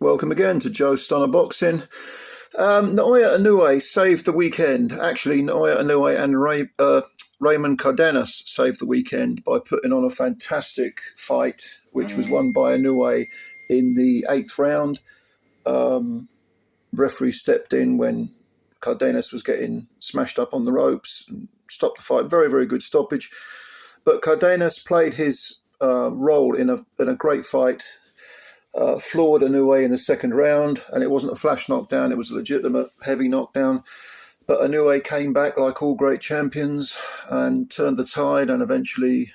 Welcome again to Joe Stunner Boxing. Naoya Inoue saved the weekend. Actually, Naoya Inoue and Raymond Cardenas saved the weekend by putting on a fantastic fight, which was won by Inoue in the 8th round. Referee stepped in when Cardenas was getting smashed up on the ropes and stopped the fight. Very, very good stoppage. But Cardenas played his role in a great fight. Floored Inoue in the 2nd round, and it wasn't a flash knockdown, it was a legitimate heavy knockdown. But Inoue came back like all great champions and turned the tide and eventually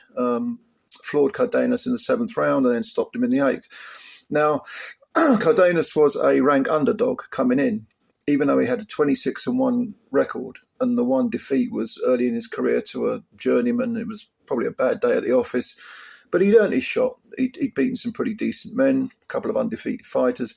floored Cardenas in the 7th round and then stopped him in the 8th. Now, Cardenas was a rank underdog coming in, even though he had a 26-1 record, and the one defeat was early in his career to a journeyman. It was probably a bad day at the office. But he'd earned his shot. He'd beaten some pretty decent men, a couple of undefeated fighters.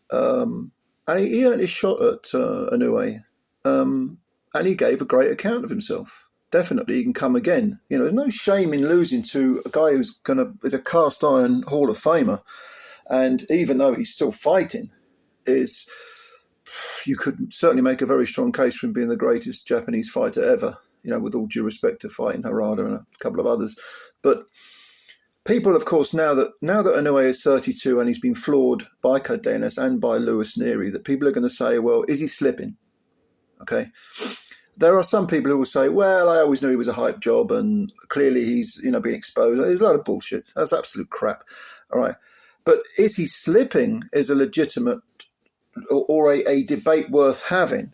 And he earned his shot at Inoue. And he gave a great account of himself. Definitely he can come again. You know, there's no shame in losing to a guy who's is a cast iron Hall of Famer. And even though he's still fighting, you could certainly make a very strong case for him being the greatest Japanese fighter ever. You know, with all due respect to fighting Harada and a couple of others. But people, of course, now that Inoue is 32 and he's been floored by Cardenas and by Luis Nery, that people are going to say, well, is he slipping? Okay. There are some people who will say, well, I always knew he was a hype job and clearly he's, being exposed. There's a lot of bullshit. That's absolute crap. All right. But is he slipping is a legitimate or a debate worth having.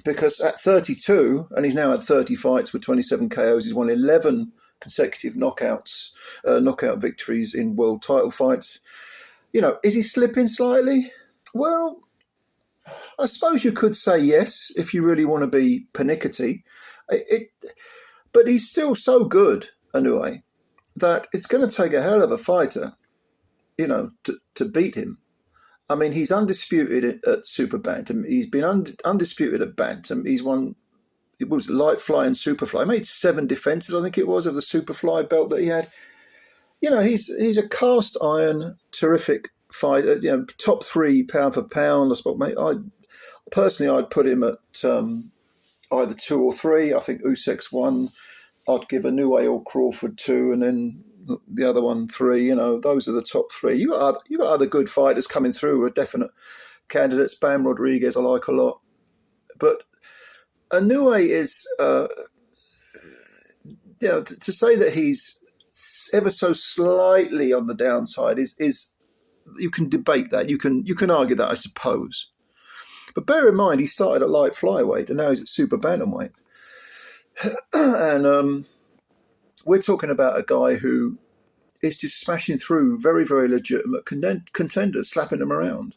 Because at 32, and he's now had 30 fights with 27 KOs, he's won 11 consecutive knockout victories in world title fights. Is he slipping slightly? Well, I suppose you could say yes, if you really want to be pernickety. But he's still so good, Inoue, that it's going to take a hell of a fighter, to beat him. I mean, he's undisputed at Super Bantam. He's been undisputed at Bantam. He's won, it was light fly and super fly. He made 7 defences, I think it was, of the super fly belt that he had. He's a cast iron, terrific fighter. Top 3 pound for pound. I suppose, mate. I'd put him at either 2 or 3. I think Usyk's 1. I'd give Inoue or Crawford 2, and then the other one 3. Those are the top 3. You got other good fighters coming through who are definite candidates. Bam Rodriguez I like a lot, but Inoue is to say that he's ever so slightly on the downside is you can debate that. You can argue that, I suppose. But bear in mind, he started at light flyweight and now he's at super bantamweight, and we're talking about a guy who is just smashing through very, very legitimate contenders, slapping them around.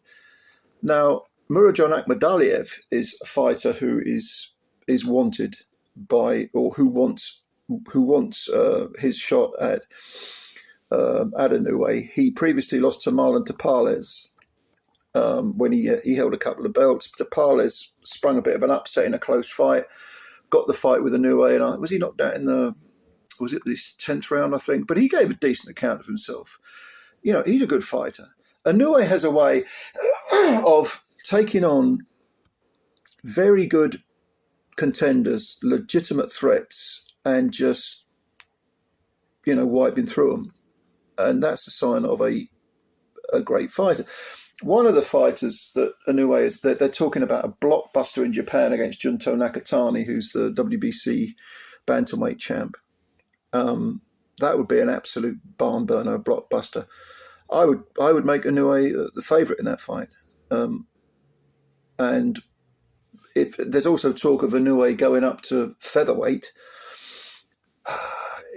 Now, Murajan Akhmadaliev is a fighter who is wanted by, or who wants his shot at Inoue. He previously lost to Marlon Tapales when he held a couple of belts. Tapales sprung a bit of an upset in a close fight, got the fight with Inoue, and was he knocked out in was it this 10th round, I think? But he gave a decent account of himself. He's a good fighter. Inoue has a way of taking on very good contenders, legitimate threats, and just, wiping through them. And that's a sign of a great fighter. One of the fighters that Inoue is, they're talking about a blockbuster in Japan against Junto Nakatani, who's the WBC bantamweight champ. That would be an absolute barn burner, blockbuster. I would make Inoue the favourite in that fight. And if there's also talk of Inoue going up to featherweight.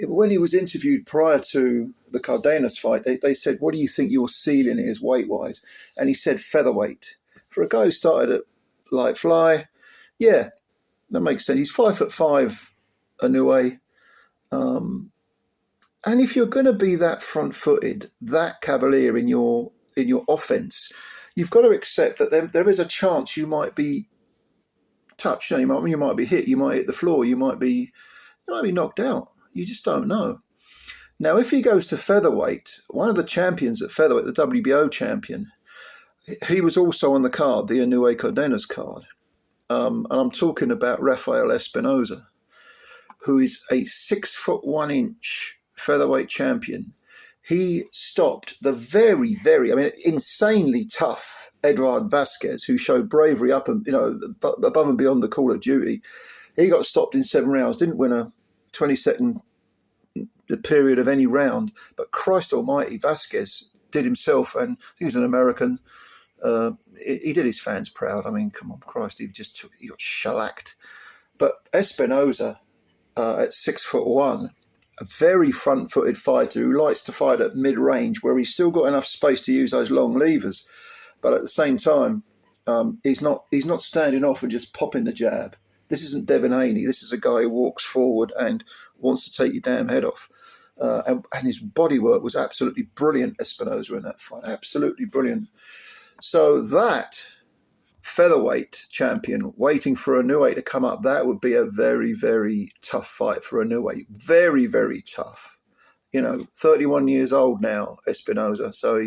When he was interviewed prior to the Cardenas fight, they said, what do you think your ceiling is weight-wise? And he said featherweight. For a guy who started at light fly, yeah, that makes sense. He's 5'5", Inoue. And if you're going to be that front-footed, that cavalier in your offense, you've got to accept that there is a chance you might be touched. You might be hit. You might hit the floor. You might be knocked out. You just don't know. Now, if he goes to featherweight, one of the champions at featherweight, the WBO champion, he was also on the card, the Inoue Cardenas card. And I'm talking about Rafael Espinoza, who is a 6'1" featherweight champion. He stopped the insanely tough Edward Vasquez, who showed bravery above and beyond the call of duty. He got stopped in 7 rounds, didn't win a 20-second period of any round, but Christ almighty, Vasquez did himself, and he was an American. He did his fans proud. I mean, come on, Christ, he got shellacked. But Espinoza, at 6'1", a very front-footed fighter who likes to fight at mid-range, where he's still got enough space to use those long levers, but at the same time, he's not standing off and just popping the jab. This isn't Devin Haney. This is a guy who walks forward and wants to take your damn head off. And his bodywork was absolutely brilliant, Espinoza, in that fight. Absolutely brilliant. So that featherweight champion waiting for Inoue to come up, that would be a very, very tough fight for Inoue. Very, very tough. 31 years old now, Espinoza. So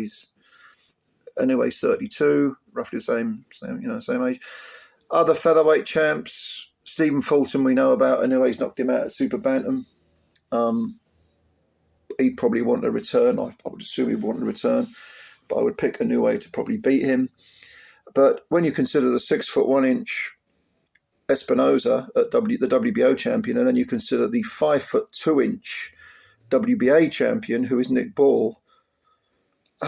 Inoue's 32, roughly the same age. Other featherweight champs, Stephen Fulton, we know about. Inoue's knocked him out at super bantam. He'd probably want to return. I would assume he'd want to return, but I would pick Inoue to probably beat him. But when you consider the 6'1" Espinoza at the WBO champion, and then you consider the 5'2" WBA champion, who is Nick Ball,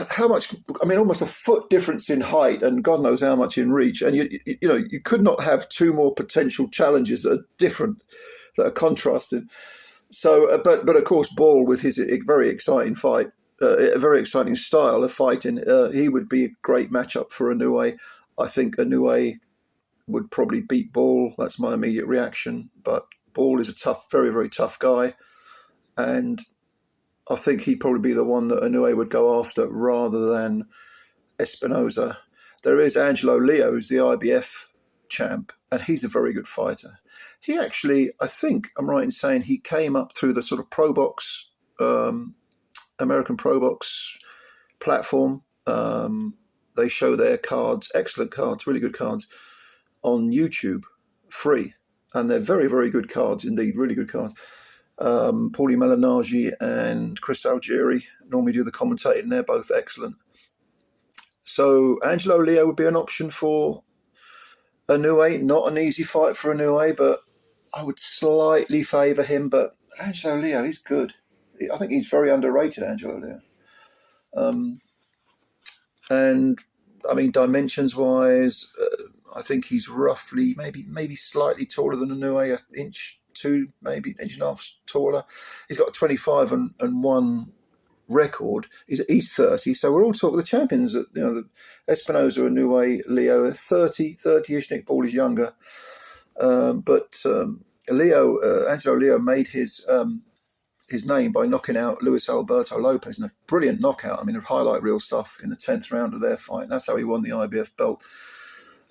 how much? I mean, almost a foot difference in height, and God knows how much in reach. And you could not have two more potential challenges that are different, that are contrasted. So, but of course, Ball, with his very exciting fight, a very exciting style of fighting, he would be a great matchup for Inoue. I think Inoue would probably beat Ball. That's my immediate reaction. But Ball is a tough, very, very tough guy, and I think he'd probably be the one that Inoue would go after rather than Espinoza. There is Angelo Leo, who's the IBF champ, and he's a very good fighter. He actually, I think I'm right in saying, he came up through the sort of Pro Box, American Pro Box platform. They show their cards, excellent cards, really good cards, on YouTube, free. And they're very, very good cards indeed, really good cards. Paulie Malignaggi and Chris Algieri normally do the commentating. They're both excellent. So Angelo Leo would be an option for Inoue. Not an easy fight for Inoue, but I would slightly favour him. But Angelo Leo, he's good. I think he's very underrated, Angelo Leo. And I mean, dimensions-wise, I think he's roughly maybe slightly taller than Inoue, an inch, 2, maybe an inch and a half taller. He's got a 25-1 record. He's 30, so we're all talking the champions. The Espinoza, Inoue, Leo, 30-ish. Nick Ball is younger, but Angelo Leo made his name by knocking out Luis Alberto Lopez in a brilliant knockout. I mean, highlight reel stuff in the 10th round of their fight. That's how he won the IBF belt.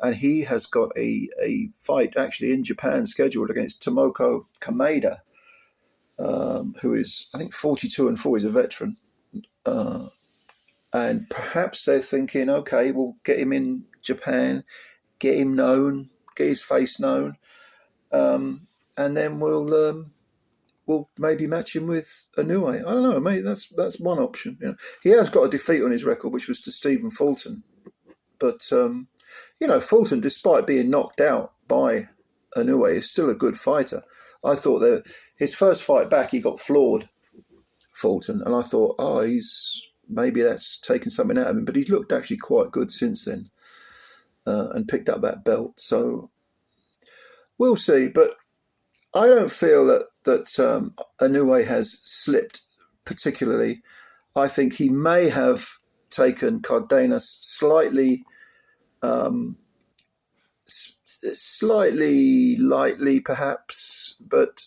And he has got a fight actually in Japan scheduled against Tomoko Kameda, who is, I think, 42-4. He's a veteran. And perhaps they're thinking, okay, we'll get him in Japan, get him known, get his face known, and then we'll maybe match him with Inoue. I don't know, maybe that's one option. He has got a defeat on his record, which was to Stephen Fulton. But Fulton, despite being knocked out by Inoue, is still a good fighter. I thought that his first fight back, he got floored, Fulton, and I thought, maybe that's taken something out of him. But he's looked actually quite good since then, and picked up that belt. So we'll see. But I don't feel that Inoue has slipped particularly. I think he may have taken Cardenas slightly lightly, perhaps, but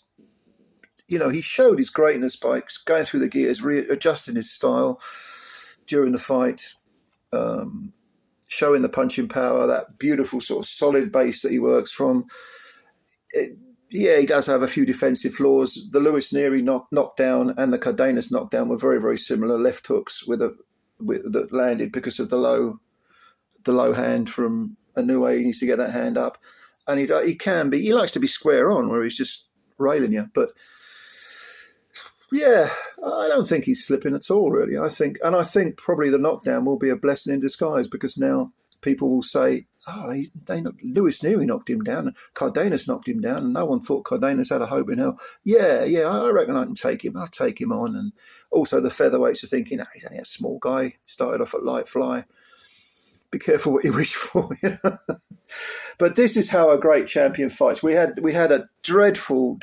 he showed his greatness by going through the gears, readjusting his style during the fight, showing the punching power, that beautiful sort of solid base that he works from. Yeah, he does have a few defensive flaws. The Lewis Neary knockdown and the Cardenas knockdown were very, very similar. Left hooks that landed because of the low hand from Inoue. He needs to get that hand up, and he likes to be square on, where he's just railing you. But yeah, I don't think he's slipping at all, really. I think probably the knockdown will be a blessing in disguise, because now people will say, "Oh, Lewis Neary knocked him down, and Cardenas knocked him down, and no one thought Cardenas had a hope in hell." Yeah, I reckon I can take him. I'll take him on. And also the featherweights are thinking, he's only a small guy. Started off at light fly. Be careful what you wish for. But this is how a great champion fights. We had a dreadful,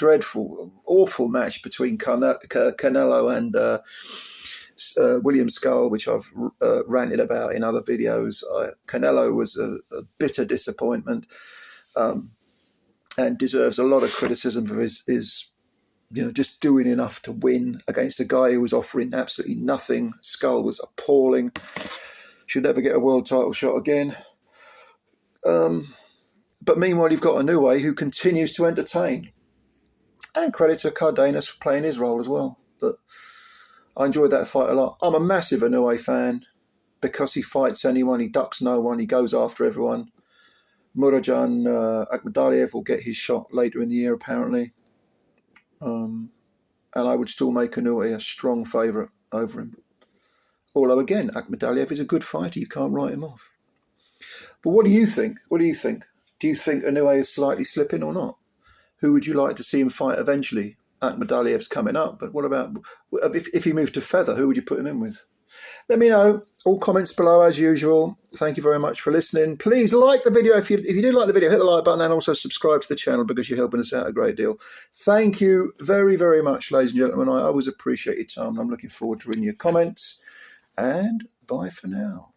awful match between Canelo and William Skull, which I've ranted about in other videos. Canelo was a bitter disappointment, and deserves a lot of criticism for his just doing enough to win against a guy who was offering absolutely nothing. Skull was appalling. Should never get a world title shot again. But meanwhile, you've got Inoue, who continues to entertain. And credit to Cardenas for playing his role as well. But I enjoyed that fight a lot. I'm a massive Inoue fan because he fights anyone, he ducks no one, he goes after everyone. Murajan Akhmadaliev will get his shot later in the year, apparently. And I would still make Inoue a strong favourite over him. Although, again, Akhmadaliev is a good fighter. You can't write him off. But what do you think? Do you think Inoue is slightly slipping or not? Who would you like to see him fight eventually? Akhmadaliev's coming up, but what about if he moved to feather? Who would you put him in with? Let me know. All comments below as usual. Thank you very much for listening. Please like the video. If you do like the video, hit the like button and also subscribe to the channel, because you're helping us out a great deal. Thank you very, very much, ladies and gentlemen. I always appreciate your time, and I'm looking forward to reading your comments. And bye for now.